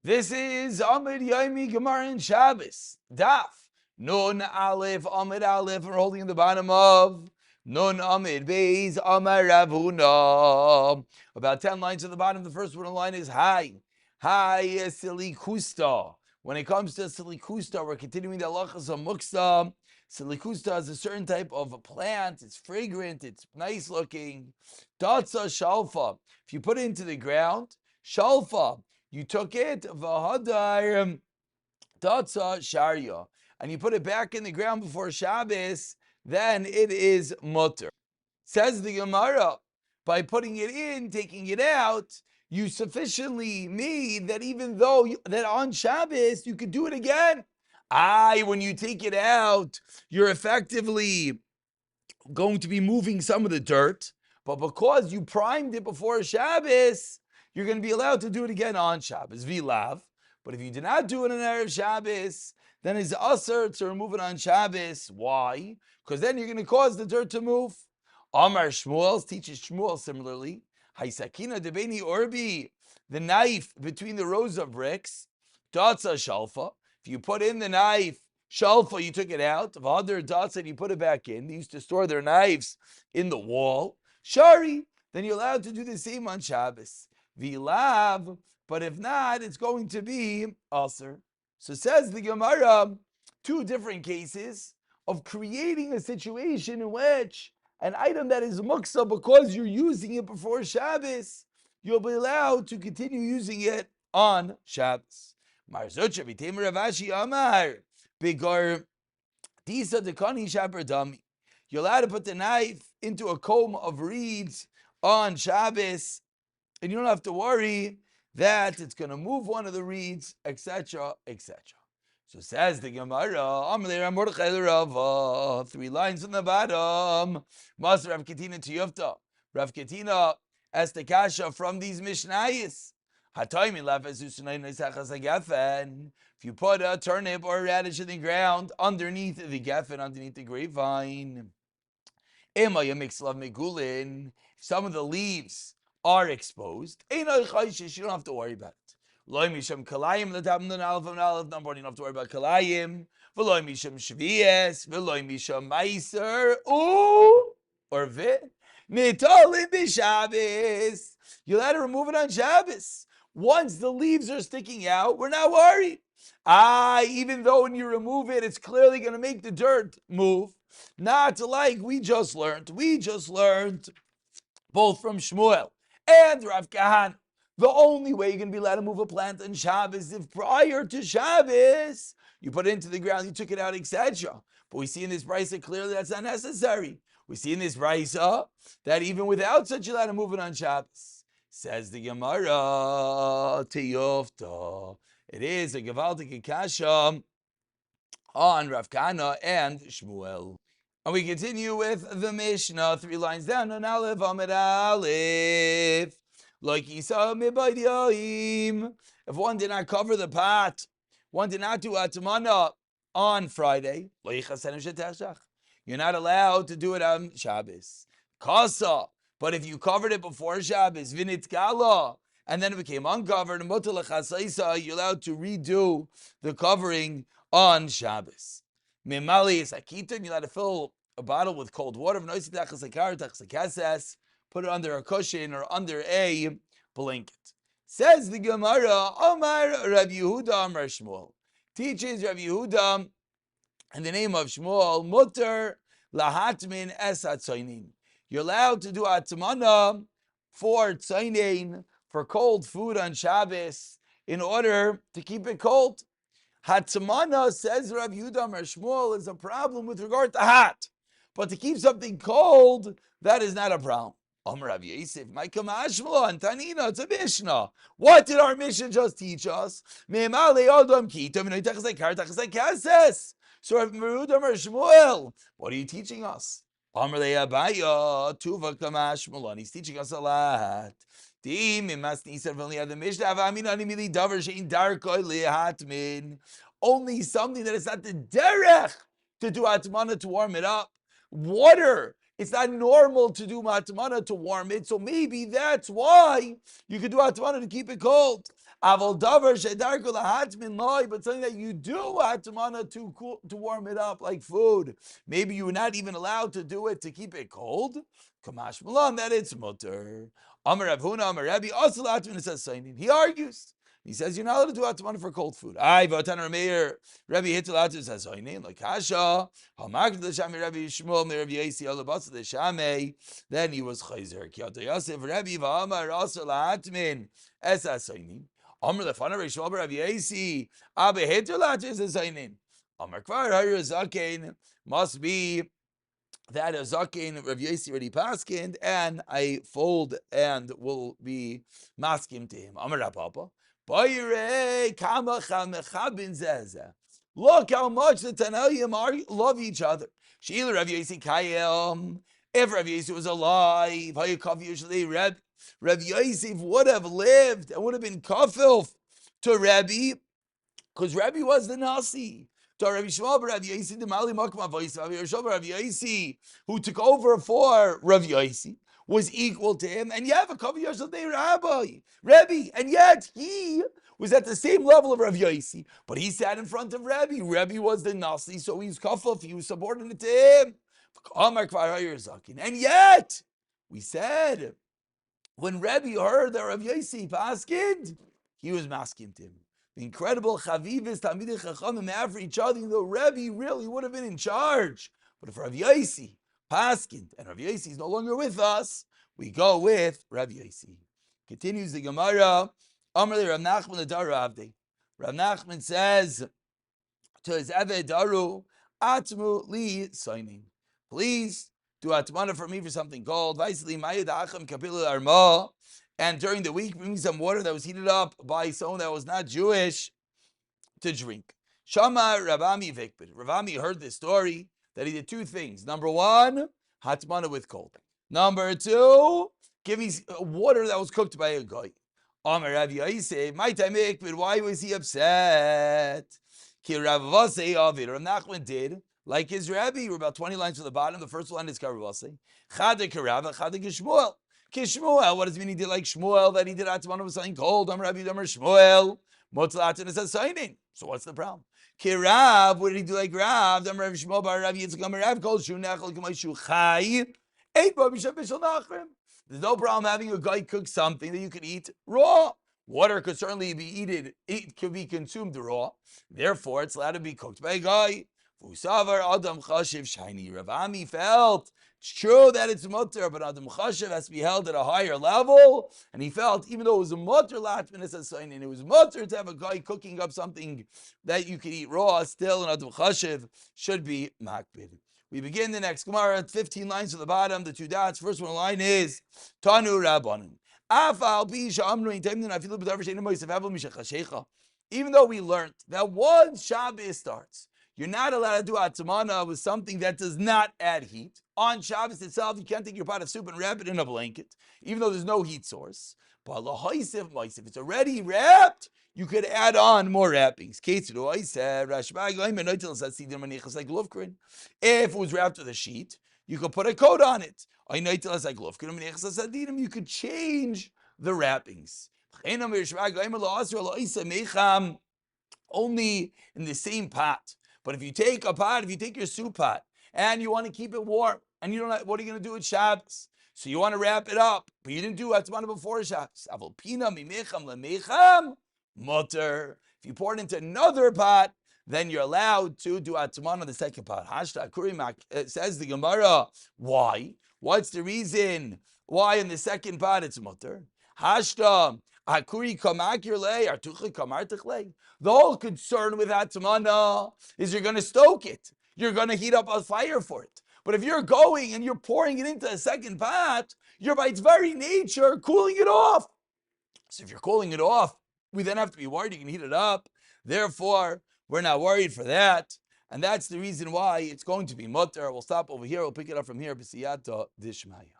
This is Amud Yomi Gemara in Shabbos. Daf. Nun Aleph Amud Aleph. We're holding in the bottom of Nun Amud Beis Amar Rav Huna. About 10 lines at the bottom. The first one in line is Hi. Hi Silikusta. When it comes to Silikusta, we're continuing the halachas of Muksa. Silikusta is a certain type of a plant. It's fragrant. It's nice looking. Datsa Shalfa. If you put it into the ground, Shalfa. You took it, v'hadar datsa sharia, and you put it back in the ground before Shabbos, then it is mutter. Says the Gemara, by putting it in, taking it out, you sufficiently made that even though that on Shabbos you could do it again. When you take it out, you're effectively going to be moving some of the dirt, but because you primed it before Shabbos, you're going to be allowed to do it again on Shabbos, Vilav. But if you do not do it on Erev Shabbos, then it's usher to remove it on Shabbos. Why? Because then you're going to cause the dirt to move. Amar Shmuel teaches Shmuel similarly. Haisakina debeni orbi, the knife between the rows of bricks. Datsa shalfa. If you put in the knife, shalfa, you took it out. V'adar datsa, you put it back in. They used to store their knives in the wall. Shari, then you're allowed to do the same on Shabbos. Vilav, but if not, it's going to be aser. So says the Gemara, two different cases of creating a situation in which an item that is muksa, because you're using it before Shabbos, you'll be allowed to continue using it on Shabbos. Marzocha v'temer Ravashi Amar Bigar Disa Dekani Shaper Dami. You're allowed to put the knife into a comb of reeds on Shabbos, and you don't have to worry that it's going to move one of the reeds, etc., etc. So says the Gemara, three lines on the bottom. Master Rav Ketina to Yufta. Rav Ketina asked the kasha from these Mishnayos. If you put a turnip or a radish in the ground underneath the geffen, underneath the grapevine, some of the leaves are exposed, you don't have to worry about it. Number one, you don't have to worry about kalayim. V'loy misham shvies, v'loy misham meiser, or vi, nitali b'Shabbos. You'll have to remove it on Shabbos. Once the leaves are sticking out, we're not worried. Even though when you remove it, it's clearly going to make the dirt move. Not like we just learned. We just learned both from Shmuel and Rav Kahana. The only way you're going to be allowed to move a plant on Shabbos is if prior to Shabbos, you put it into the ground, you took it out, etc. But we see in this brisa clearly that's not necessary. We see in this brisa that even without such, you're allowed to move it on Shabbos. Says the Gemara, Teyofta. It is a Gevaldik Kasha on Rav Kahana and Shmuel. And we continue with the Mishnah, 3 lines down on Aleph Amid Aleph. Like Isa Mibayim. If one did not cover the pot, one did not do Atmana on Friday, you're not allowed to do it on Shabbos. Kasa. But if you covered it before Shabbos, Vinitkala, and then it became uncovered, you're allowed to redo the covering on Shabbos. Mimali is akiton, you're allowed to fill a bottle with cold water, put it under a cushion or under a blanket. Says the Gemara, Omar Rav Yehuda Amar Shmuel. Teaches Rav Yehuda in the name of Shmuel, Mutter lahatmin es atzainin. You're allowed to do atmana for tzainin, for cold food on Shabbos, in order to keep it cold. Hatmana, says Rav Yehuda Amar Shmuel, is a problem with regard to hot. But to keep something cold, that is not a problem. Rav Yosef, it's a Mishnah. What did our Mishnah just teach us? So Rav Shmuel, what are you teaching us? He's teaching us a lot. Only something that is not the derech to do atmana to warm it up. Water, it's not normal to do atmana to warm it, so maybe that's why you could do atmana to keep it cold. Aval davar shedarku lahatmin loy, but something that you do hatmana to warm it up like food. Maybe you were not even allowed to do it to keep it cold. Kamash malan that it's mutter. Amar Rav Huna, Amar Rabbi, also hatmin says signing. He argues. He says you're not allowed to do hatmana for cold food. I v'atan Rameir Rabbi Hitzel says signing like Hasha. Hamak the Shami Rabbi Shmuel Rabbi Yasi Alabas the Shame. Then he was chayzer. Kiyata Yosef Rabbi v'Amar also hatmin esa signing. Amr lefana Rishon Rabbi Yasi Abe Hitzel is a signing. Amar Kvar Hayr Zakein must be that a zaken Rav Yossi already paskind, and I fold and will be maskim to him. Amar Papa, look how much the Tanaim love each other. Sheila Rav Yossi Kayam. If Rav Yossi was alive, Rav Yossi would have lived and would have been kafil to Rabbi, because Rabbi was the Nasi. To Rabbi Shmuel Rabbi Yossi, the Mali Makma voice of Rabbi Yossi, who took over for Rabbi Yossi, was equal to him, and you have a Kavi Yossi Rabbi, and yet he was at the same level of Rabbi Yossi, but he sat in front of Rabbi. Rabbi was the Nasi, so he's kafuf, he was subordinate to him. And yet, we said, when Rabbi heard that Rabbi Yossi paskind, he was masking to him. The incredible Chavivis, Talmidei Chachamim have for each other, even though Rabbi really would have been in charge. But if Rabbi Yossi paskind, and Rabbi Yossi is no longer with us, we go with Rabbi Yossi. Continues the Gemara, Amrli Rav Nachman Adar Avdei. Rav Nachman says to his Eved Daru, Atmu li soinin. Please do atmana for me for something called Vaisli Mayud Acham Kapilu Arma. And during the week, bring me some water that was heated up by someone that was not Jewish to drink. Shama Ravami Vikbid. Ravami heard this story that he did two things. Number one, hatmana with cold. Number two, give me water that was cooked by a guy. Amar Rav Yosef, my time Vikbid, why was he upset? Ki Rav Vasei Avid. Rav Nachman did. Like his Rabbi, we're about 20 lines to the bottom. The first line is Karavase. Chade Karava, Chade Geshmuel. Kishmuel, what does it mean he did like Shmuel, that he did Atmana with something cold? Am Rabbi Damar Shmuel. Motzlatin says signing. So what's the problem? Kirav, what did he do like Rav? Damar Rabbi Shmuel bar Rabbi Yitzchak Rav called Shu Nechel Kamay Shu Chai. Ate Babi Shabishal Nachrim. There's no problem having a guy cook something that you could eat raw. Water could certainly be eaten, it could be consumed raw. Therefore, it's allowed to be cooked by a guy. Fusavar Adam Chashiv Shiny. Rav Ami felt it's true that it's mutter, but Adam Chashiv has to be held at a higher level. And he felt, even though it was a mutter latman as a sign, and it was mutter to have a guy cooking up something that you could eat raw, still an Adam Chashiv should be makbid. We begin the next Gemara at 15 lines to the bottom, the two dots. First one line is Tanu Rabbanim. Even though we learned that once Shabbos starts, you're not allowed to do atzmana with something that does not add heat. On Shabbos itself, you can't take your pot of soup and wrap it in a blanket, even though there's no heat source. But if it's already wrapped, you could add on more wrappings. If it was wrapped with a sheet, you could put a coat on it. You could change the wrappings. Only in the same pot. But if you take your soup pot and you want to keep it warm, and you don't know, what are you going to do with Shabbos? So you want to wrap it up, but you didn't do Atzmana before Shabbos. Mutter. If you pour it into another pot, then you're allowed to do Atzmana on the second pot. Hashta Kurimak says the Gemara. Why? What's the reason why in the second pot it's mutter? Hashta Hakuri Kamakirle Artucha Kamartichle. The whole concern with Atzmana is you're going to stoke it. You're going to heat up a fire for it. But if you're going and you're pouring it into a second pot, you're by its very nature cooling it off. So if you're cooling it off, we then have to be worried you can heat it up. Therefore, we're not worried for that. And that's the reason why it's going to be mutter. We'll stop over here. We'll pick it up from here. B'siyata dishmaya.